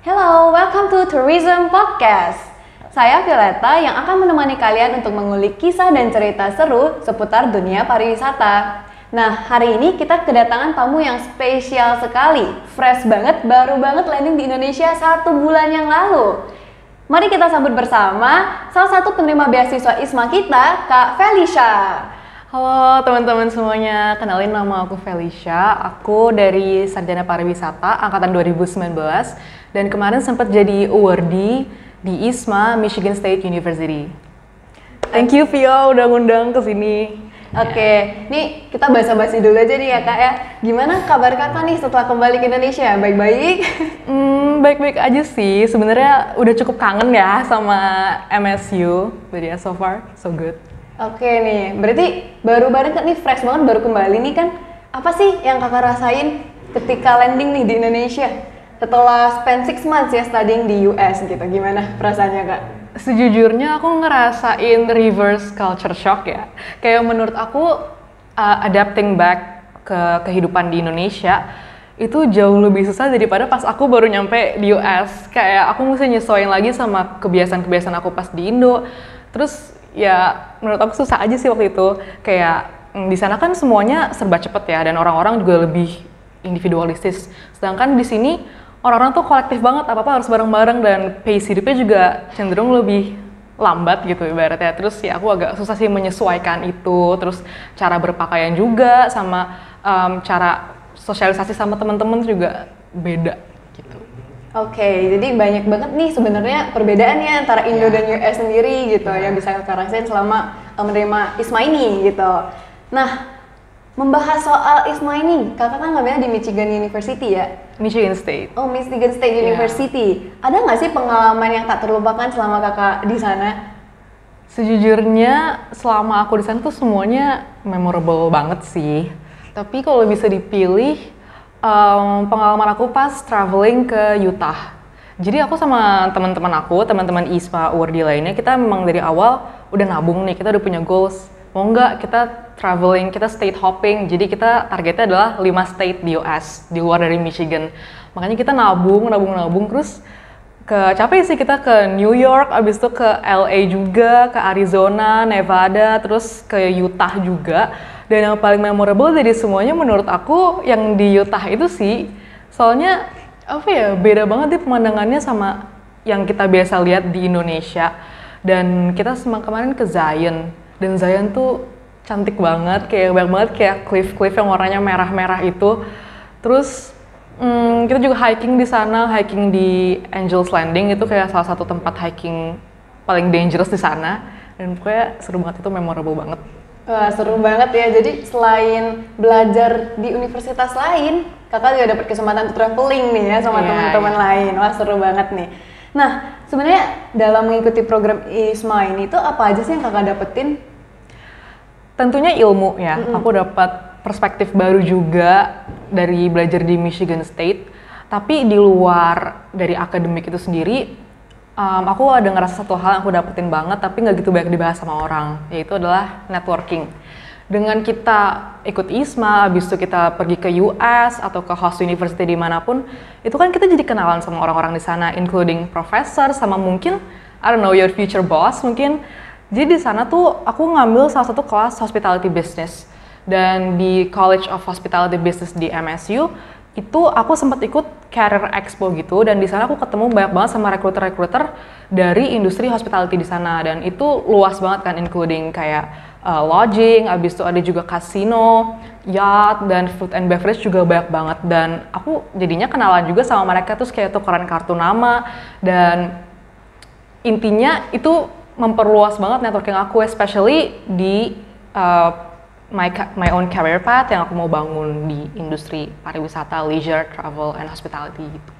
Hello, welcome to Tourism Podcast. Saya Violeta yang akan menemani kalian untuk mengulik kisah dan cerita seru seputar dunia pariwisata. Nah, hari ini kita kedatangan tamu yang spesial sekali. Fresh banget, baru banget landing di Indonesia 1 bulan yang lalu. Mari kita sambut bersama salah satu penerima beasiswa ISMA kita, Kak Felicia. Halo teman-teman semuanya, kenalin nama aku Felicia. Aku dari Sarjana Pariwisata angkatan 2019 dan kemarin sempat jadi awardee di ISMA Michigan State University. Thank you Vio udah ngundang ke sini. Oke, nih kita basa-basi dulu aja nih ya Kak ya. Gimana kabar Kakak nih setelah kembali ke Indonesia? Baik-baik? Baik-baik aja sih. Sebenarnya udah cukup kangen ya sama MSU. But yeah, so far so good. Oke nih, berarti baru banget nih, fresh banget, baru kembali nih kan. Apa sih yang Kakak rasain ketika landing nih di Indonesia? Setelah spend 6 months ya studying di US gitu, gimana perasaannya Kak? Sejujurnya aku ngerasain reverse culture shock ya. Kayak menurut aku adapting back ke kehidupan di Indonesia itu jauh lebih susah daripada pas aku baru nyampe di US. Kayak aku mesti nyesuaiin lagi sama kebiasaan-kebiasaan aku pas di Indo. Terus ya menurut aku susah aja sih waktu itu. Kayak di sana kan semuanya serba cepet ya dan orang-orang juga lebih individualistis. Sedangkan di sini orang-orang tuh kolektif banget, apa-apa harus bareng-bareng dan pace hidupnya juga cenderung lebih lambat gitu ibaratnya. Terus ya aku agak susah sih menyesuaikan itu. Terus cara berpakaian juga sama cara sosialisasi sama teman-teman juga beda gitu. Oke, jadi banyak banget nih sebenarnya perbedaannya antara Indo dan US sendiri gitu yang bisa Kakak rasain selama menerima ISMA ini gitu. Nah, membahas soal ISMA ini, Kakak kan ngambilnya di Michigan University ya? Michigan State. Oh, Michigan State University. Ada nggak sih pengalaman yang tak terlupakan selama Kakak di sana? Sejujurnya selama aku di sana tuh semuanya memorable banget sih. Tapi kalau bisa dipilih, pengalaman aku pas traveling ke Utah. Jadi aku sama teman-teman ISMA awardee lainnya, kita memang dari awal udah nabung nih, kita udah punya goals. Mau nggak kita traveling, kita state hopping, jadi kita targetnya adalah 5 state di US, di luar dari Michigan. Makanya kita nabung, terus capek sih kita ke New York, abis itu ke LA juga, ke Arizona, Nevada, terus ke Utah juga. Dan yang paling memorable dari semuanya menurut aku yang di Utah itu sih, soalnya apa ya, beda banget nih pemandangannya sama yang kita biasa lihat di Indonesia. Dan kita kemarin ke Zion, dan Zion tuh cantik banget, kayak banyak banget kayak cliff yang warnanya merah-merah itu. Terus kita juga hiking di sana, hiking di Angel's Landing, itu kayak salah satu tempat hiking paling dangerous di sana. Dan pokoknya seru banget, itu memorable banget. Wah, seru banget ya. Jadi selain belajar di universitas lain, Kakak juga dapat kesempatan untuk traveling nih ya sama teman-teman lain. Wah, seru banget nih. Nah, sebenarnya dalam mengikuti program ISMA ini tuh apa aja sih yang Kakak dapetin? Tentunya ilmu ya. Aku dapat perspektif baru juga dari belajar di Michigan State. Tapi di luar dari akademik itu sendiri, aku ada ngerasa satu hal yang aku dapetin banget tapi nggak gitu banyak dibahas sama orang, yaitu adalah networking. Dengan kita ikut ISMA, habis itu kita pergi ke US atau ke host university dimanapun, itu kan kita jadi kenalan sama orang-orang di sana, including professor sama mungkin, I don't know, your future boss mungkin. Jadi di sana tuh aku ngambil salah satu kelas hospitality business. Dan di College of Hospitality Business di MSU, itu aku sempat ikut career expo gitu, dan di sana aku ketemu banyak banget sama recruiter dari industri hospitality di sana, dan itu luas banget kan, including kayak lodging, abis itu ada juga casino, yacht, dan food and beverage juga banyak banget. Dan aku jadinya kenalan juga sama mereka, terus kayak tukeran kartu nama, dan intinya itu memperluas banget networking aku, especially di my own career path yang aku mau bangun di industri pariwisata, leisure, travel, and hospitality gitu.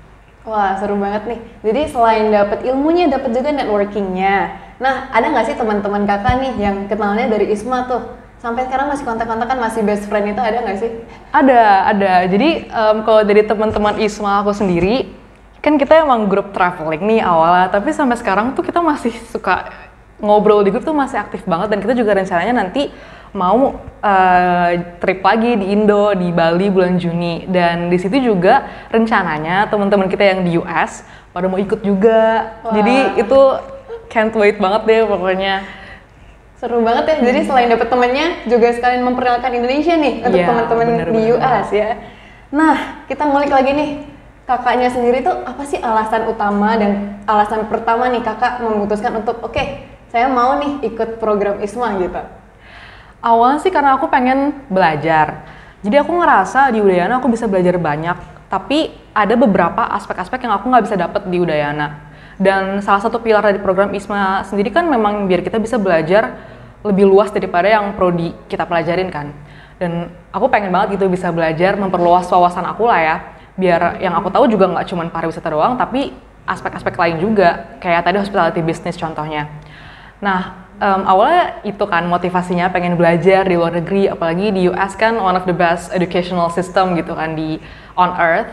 Wah, seru banget nih. Jadi selain dapat ilmunya, dapat juga networkingnya. Nah, ada nggak sih teman-teman Kakak nih yang kenalnya dari ISMA tuh? Sampai sekarang masih kontak-kontakan, masih best friend itu ada nggak sih? Ada. Jadi kalau dari teman-teman ISMA aku sendiri, kan kita emang grup traveling nih awalnya, tapi sampai sekarang tuh kita masih suka ngobrol di grup tuh masih aktif banget, dan kita juga rencananya nanti mau trip lagi di Indo, di Bali bulan Juni. Dan di situ juga rencananya teman-teman kita yang di US pada mau ikut juga. Wah. Jadi itu can't wait banget deh pokoknya. Seru banget ya, jadi selain dapet temennya juga sekalian memperkenalkan Indonesia nih untuk Iya, teman-teman di bener-bener. US ya. Nah, kita ngulik lagi nih, kakaknya sendiri tuh apa sih alasan utama dan alasan pertama nih kakak memutuskan untuk oke, saya mau nih ikut program ISMA gitu. Awalnya sih karena aku pengen belajar. Jadi aku ngerasa di Udayana aku bisa belajar banyak, tapi ada beberapa aspek-aspek yang aku nggak bisa dapet di Udayana. Dan salah satu pilar dari program ISMA sendiri kan memang biar kita bisa belajar lebih luas daripada yang prodi kita pelajarin kan. Dan aku pengen banget gitu bisa belajar, memperluas wawasan aku lah ya. Biar yang aku tahu juga nggak cuma pariwisata doang, tapi aspek-aspek lain juga. Kayak tadi hospitality business contohnya. Nah, awalnya itu kan motivasinya pengen belajar di luar negeri, apalagi di US kan one of the best educational system gitu kan on earth.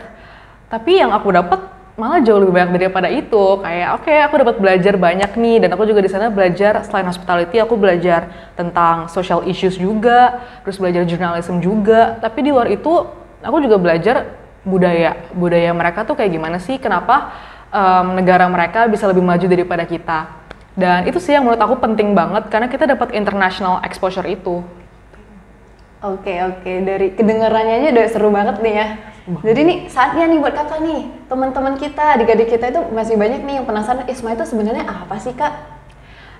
Tapi yang aku dapat malah jauh lebih banyak daripada itu. Kayak oke, aku dapat belajar banyak nih, dan aku juga di sana belajar selain hospitality aku belajar tentang social issues juga, terus belajar journalism juga. Tapi di luar itu aku juga belajar budaya mereka tuh kayak gimana sih, kenapa negara mereka bisa lebih maju daripada kita. Dan itu sih yang menurut aku penting banget karena kita dapat international exposure itu. Oke, dari kedengarannya aja udah seru banget nih ya. Jadi nih saatnya nih buat kakak nih, teman-teman kita, adik-adik kita itu masih banyak nih yang penasaran ISMA itu sebenarnya apa sih kak?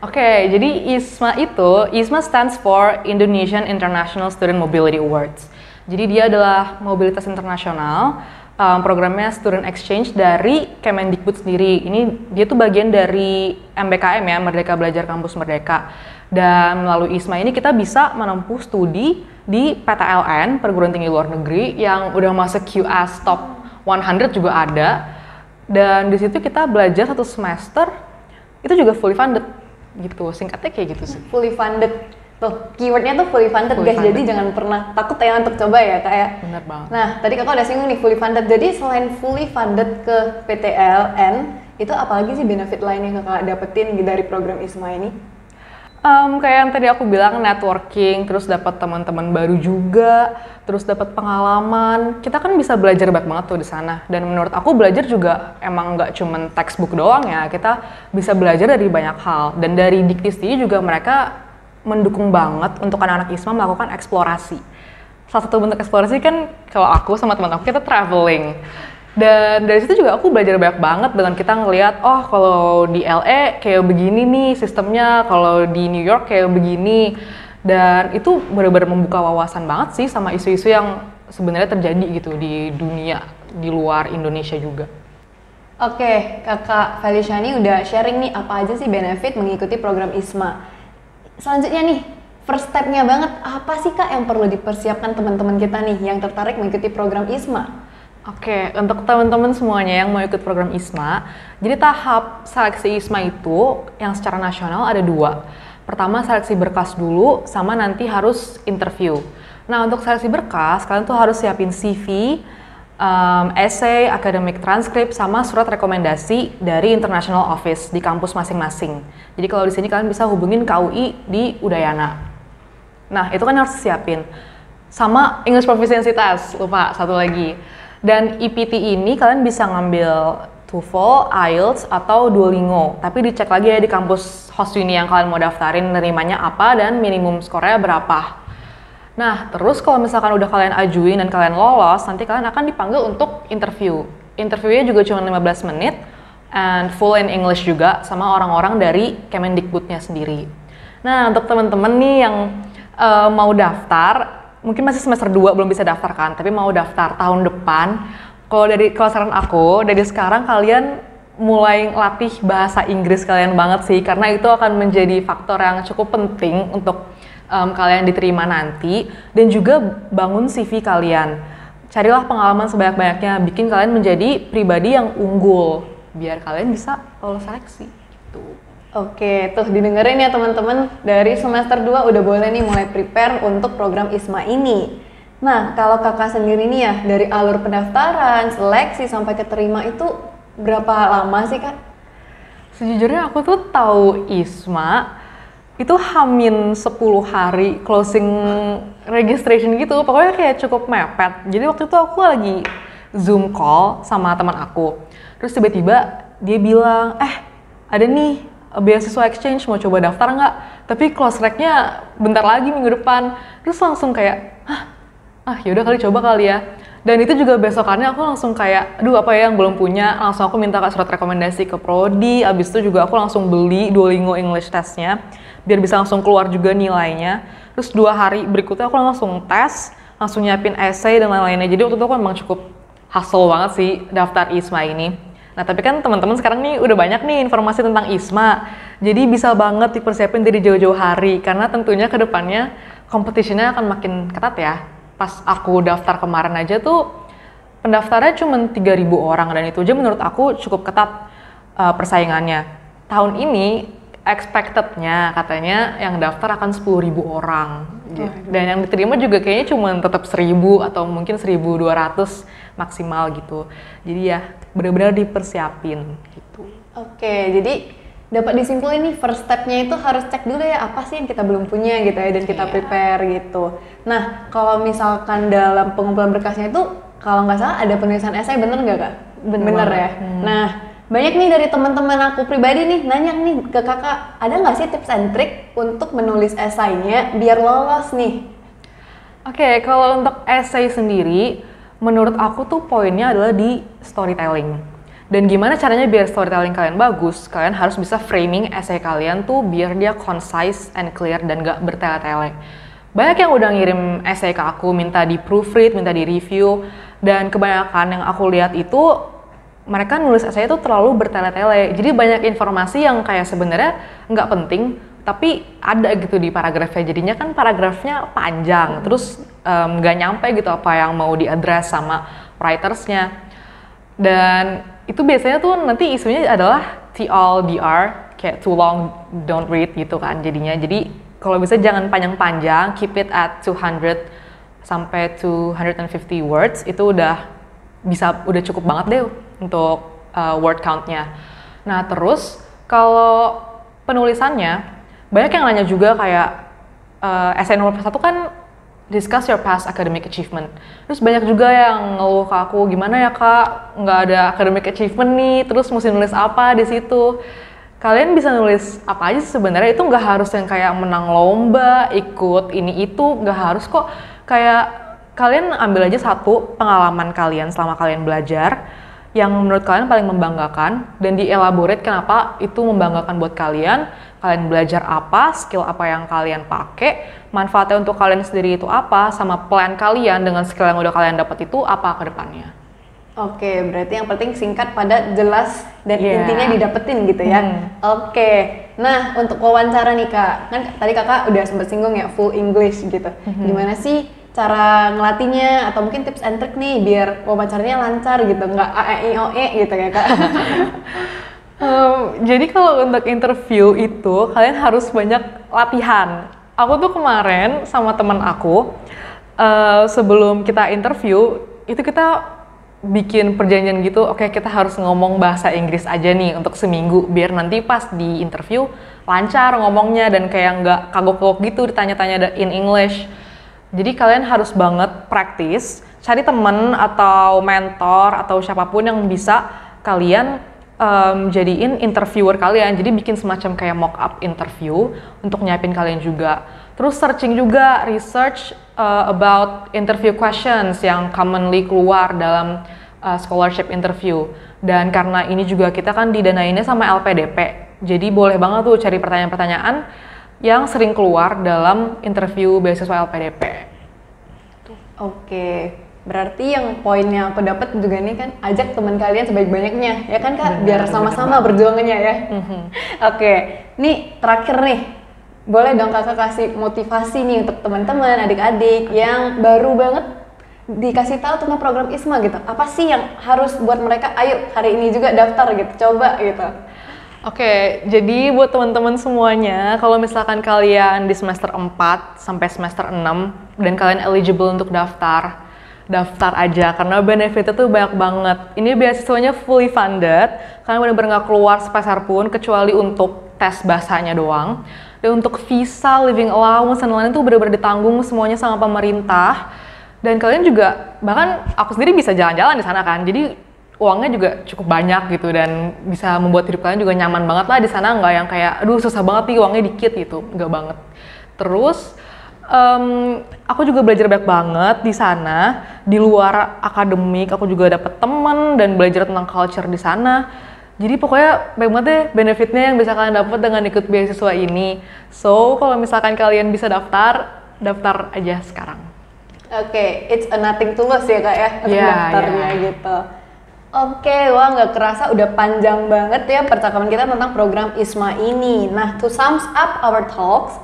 Oke, jadi ISMA stands for Indonesian International Student Mobility Awards. Jadi dia adalah mobilitas internasional, programnya student exchange dari Kemendikbud sendiri. Ini dia tuh bagian dari MBKM ya, Merdeka Belajar Kampus Merdeka. Dan melalui ISMA ini kita bisa menempuh studi di PTLN, perguruan tinggi luar negeri yang udah masuk QS Top 100 juga ada. Dan di situ kita belajar 1 semester, itu juga fully funded gitu, singkatnya kayak gitu sih. Fully funded. Tuh, keywordnya tuh fully funded Fully guys, funded. jadi jangan pernah takut ya untuk coba ya kayak. Bener banget. Nah, tadi kakak udah singgung nih fully funded, jadi selain fully funded ke PTLN, itu apalagi sih benefit lain yang kakak dapetin dari program ISMA ini? Kayak yang tadi aku bilang, networking, terus dapat teman-teman baru juga, terus dapat pengalaman. Kita kan bisa belajar banyak banget tuh di sana. Dan menurut aku belajar juga emang nggak cuman textbook doang ya, kita bisa belajar dari banyak hal. Dan dari Dikti juga mereka mendukung banget untuk anak-anak ISMA melakukan eksplorasi. Salah satu bentuk eksplorasi kan kalau aku sama teman aku kita traveling. Dan dari situ juga aku belajar banyak banget dengan kita ngelihat, oh kalau di LA kayak begini nih sistemnya, kalau di New York kayak begini. Dan itu benar-benar membuka wawasan banget sih sama isu-isu yang sebenarnya terjadi gitu di dunia, di luar Indonesia juga. Oke, kakak Feliciani udah sharing nih apa aja sih benefit mengikuti program ISMA. Selanjutnya nih, first step-nya banget, apa sih kak yang perlu dipersiapkan teman-teman kita nih yang tertarik mengikuti program ISMA? Oke, untuk teman-teman semuanya yang mau ikut program ISMA, jadi tahap seleksi ISMA itu yang secara nasional ada 2. Pertama seleksi berkas dulu, sama nanti harus interview. Nah untuk seleksi berkas, kalian tuh harus siapin CV, essay, academic transcript, sama surat rekomendasi dari International Office di kampus masing-masing. Jadi kalau di sini kalian bisa hubungin KUI di Udayana. Nah itu kan harus siapin. Sama English Proficiency Test, lupa satu lagi. Dan EPT ini kalian bisa ngambil TOEFL, IELTS, atau Duolingo. Tapi dicek lagi ya di kampus host uni yang kalian mau daftarin nerimanya apa dan minimum skornya berapa. Nah, terus kalau misalkan udah kalian ajuin dan kalian lolos, nanti kalian akan dipanggil untuk interview. Interviewnya juga cuma 15 menit, and full in English juga, sama orang-orang dari Kemendikbudnya sendiri. Nah, untuk teman-teman nih yang mau daftar, mungkin masih semester 2 belum bisa daftar kan, tapi mau daftar tahun depan, kalau saran aku, dari sekarang kalian mulai latih bahasa Inggris kalian banget sih, karena itu akan menjadi faktor yang cukup penting untuk kalian diterima nanti, dan juga bangun CV kalian. Carilah pengalaman sebanyak-banyaknya, bikin kalian menjadi pribadi yang unggul, biar kalian bisa lolos seleksi. Gitu. Oke, tuh didengerin ya teman-teman, dari semester 2 udah boleh nih mulai prepare untuk program ISMA ini. Nah, kalau kakak sendiri nih ya, dari alur pendaftaran, seleksi, sampai keterima itu berapa lama sih kak? Sejujurnya aku tuh tahu ISMA itu hamin 10 hari closing registration gitu, pokoknya kayak cukup mepet. Jadi waktu itu aku lagi Zoom call sama teman aku, terus tiba-tiba dia bilang, ada nih beasiswa exchange, mau coba daftar nggak? Tapi close rate-nya bentar lagi minggu depan. Terus langsung kayak, yaudah coba kali ya. Dan itu juga besokannya aku langsung kayak, aduh apa ya yang belum punya, langsung aku minta surat rekomendasi ke Prodi, abis itu juga aku langsung beli Duolingo English testnya, biar bisa langsung keluar juga nilainya. Terus 2 hari berikutnya aku langsung tes, langsung nyiapin essay dan lain-lainnya. Jadi waktu itu aku memang cukup hustle banget sih daftar ISMA ini. Nah tapi kan teman-teman sekarang nih udah banyak nih informasi tentang ISMA, jadi bisa banget dipersiapin dari jauh-jauh hari, karena tentunya kedepannya competition-nya akan makin ketat ya. Pas aku daftar kemarin aja tuh pendaftarnya cuma 3.000 orang, dan itu aja menurut aku cukup ketat persaingannya. Tahun ini expected-nya katanya yang daftar akan 10.000 orang. Dan yang diterima juga kayaknya cuma tetap 1.000 atau mungkin 1.200 maksimal gitu. Jadi ya benar-benar dipersiapin gitu. Oke, jadi dapat disimpulin nih first step-nya itu harus cek dulu ya apa sih yang kita belum punya gitu ya, dan kita prepare gitu. Nah, kalau misalkan dalam pengumpulan berkasnya itu kalau nggak salah ada penulisan esai, bener nggak Kak? Bener ya? Nah, banyak nih dari teman-teman aku pribadi nih nanya nih ke Kakak, ada nggak sih tips and trick untuk menulis esainya biar lolos nih? Oke, kalau untuk esai sendiri, menurut aku tuh poinnya adalah di storytelling. Dan gimana caranya biar storytelling kalian bagus, kalian harus bisa framing essay kalian tuh biar dia concise and clear dan gak bertele-tele. Banyak yang udah ngirim essay ke aku, minta di proofread, minta di review, dan kebanyakan yang aku lihat itu mereka nulis essay itu terlalu bertele-tele. Jadi banyak informasi yang kayak sebenarnya nggak penting, tapi ada gitu di paragrafnya. Jadinya kan paragrafnya panjang, terus nggak nyampe gitu apa yang mau diadres sama writersnya. Dan itu biasanya tuh nanti isunya adalah TLDR, kayak too long don't read gitu kan jadinya. Jadi kalau bisa jangan panjang-panjang, keep it at 200 sampai 250 words, itu udah cukup banget deh untuk word count-nya. Nah terus kalau penulisannya, banyak yang nanya juga kayak essay nomor 1 kan discuss your past academic achievement. Terus banyak juga yang ngeluh ke aku, gimana ya Kak, nggak ada academic achievement nih, terus mesti nulis apa di situ. Kalian bisa nulis apa aja sebenarnya, itu nggak harus yang kayak menang lomba, ikut ini itu, nggak harus kok. Kayak kalian ambil aja satu pengalaman kalian selama kalian belajar, yang menurut kalian paling membanggakan, dan dielaborate kenapa itu membanggakan buat kalian. Kalian belajar apa, skill apa yang kalian pakai, manfaatnya untuk kalian sendiri itu apa, sama plan kalian dengan skill yang udah kalian dapat itu apa ke depannya. Oke, berarti yang penting singkat, padat, jelas, dan intinya didapetin gitu ya. Oke, nah untuk wawancara nih Kak, kan tadi Kakak udah sempat singgung ya full English gitu. Gimana sih cara ngelatihnya, atau mungkin tips and trick nih biar wawancaranya lancar gitu, nggak AEIOE gitu ya Kak? Jadi kalau untuk interview itu kalian harus banyak latihan. Aku tuh kemarin sama teman aku sebelum kita interview itu kita bikin perjanjian gitu, oke kita harus ngomong bahasa Inggris aja nih untuk seminggu biar nanti pas di interview lancar ngomongnya dan kayak nggak kagok-kagok gitu ditanya-tanya in English. Jadi kalian harus banget praktis, cari temen atau mentor atau siapapun yang bisa kalian jadiin interviewer kalian. Jadi bikin semacam kayak mock up interview untuk nyiapin kalian juga. Terus searching juga, research about interview questions yang commonly keluar dalam scholarship interview. Dan karena ini juga kita kan didanainnya sama LPDP, jadi boleh banget tuh cari pertanyaan-pertanyaan yang sering keluar dalam interview beasiswa LPDP. Oke, berarti yang poin yang aku dapat juga nih kan, ajak teman kalian sebaik-banyaknya, ya kan Kak? Biar sama-sama berjuangannya ya. Oke, nih terakhir nih, boleh dong Kakak kasih motivasi nih untuk teman-teman, adik-adik yang baru banget dikasih tahu tentang program ISMA gitu. Apa sih yang harus buat mereka, ayo hari ini juga daftar gitu, coba gitu. Oke, jadi buat teman-teman semuanya, kalau misalkan kalian di semester 4 sampai semester 6 dan kalian eligible untuk daftar aja karena benefitnya tuh banyak banget. Ini beasiswanya fully funded, kalian benar-benar nggak keluar sepeser pun kecuali untuk tes bahasanya doang. Dan untuk visa, living allowance, dan lain-lain itu benar-benar ditanggung semuanya sama pemerintah. Dan kalian juga, bahkan aku sendiri bisa jalan-jalan di sana kan, jadi uangnya juga cukup banyak gitu dan bisa membuat hidup kalian juga nyaman banget lah di sana, nggak yang kayak aduh susah banget nih uangnya dikit gitu, nggak banget. Terus aku juga belajar banyak banget di sana. Di luar akademik aku juga dapet temen dan belajar tentang culture di sana. Jadi pokoknya banyak banget deh benefitnya yang bisa kalian dapat dengan ikut beasiswa ini. So kalau misalkan kalian bisa daftar aja sekarang. Oke, it's a nothing to lose ya kak ya untuk daftarnya gitu. Oke, wah nggak kerasa udah panjang banget ya percakapan kita tentang program ISMA ini. Nah, to sums up our talks,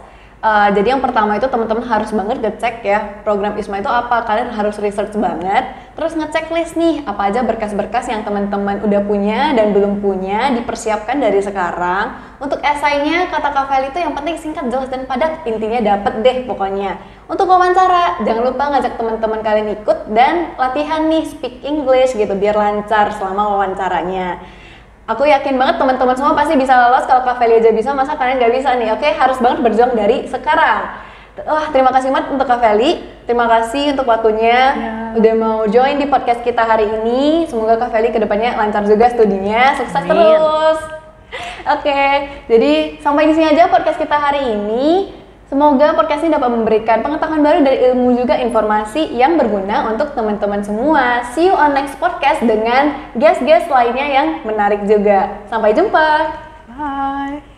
jadi yang pertama itu teman-teman harus banget ngecek ya program ISMA itu apa. Kalian harus research banget, terus ngecek list nih apa aja berkas-berkas yang teman-teman udah punya dan belum punya, dipersiapkan dari sekarang. Untuk esainya kata Kak Feli itu yang penting singkat, jelas dan padat, intinya dapet deh pokoknya. Untuk wawancara, jangan lupa ngajak teman-teman kalian ikut dan latihan nih speak English gitu biar lancar selama wawancaranya. Aku yakin banget teman-teman semua pasti bisa lolos. Kalau Kak Feli aja bisa, masa kalian nggak bisa nih? Oke, harus banget berjuang dari sekarang. Wah, terima kasih banget untuk Kak Feli. Terima kasih untuk waktunya udah mau join di podcast kita hari ini. Semoga Kak Feli kedepannya lancar juga studinya, sukses terus. Oke, jadi sampai di sini aja podcast kita hari ini. Semoga podcast ini dapat memberikan pengetahuan baru dari ilmu juga informasi yang berguna untuk teman-teman semua. See you on next podcast dengan guest-guest lainnya yang menarik juga. Sampai jumpa. Bye.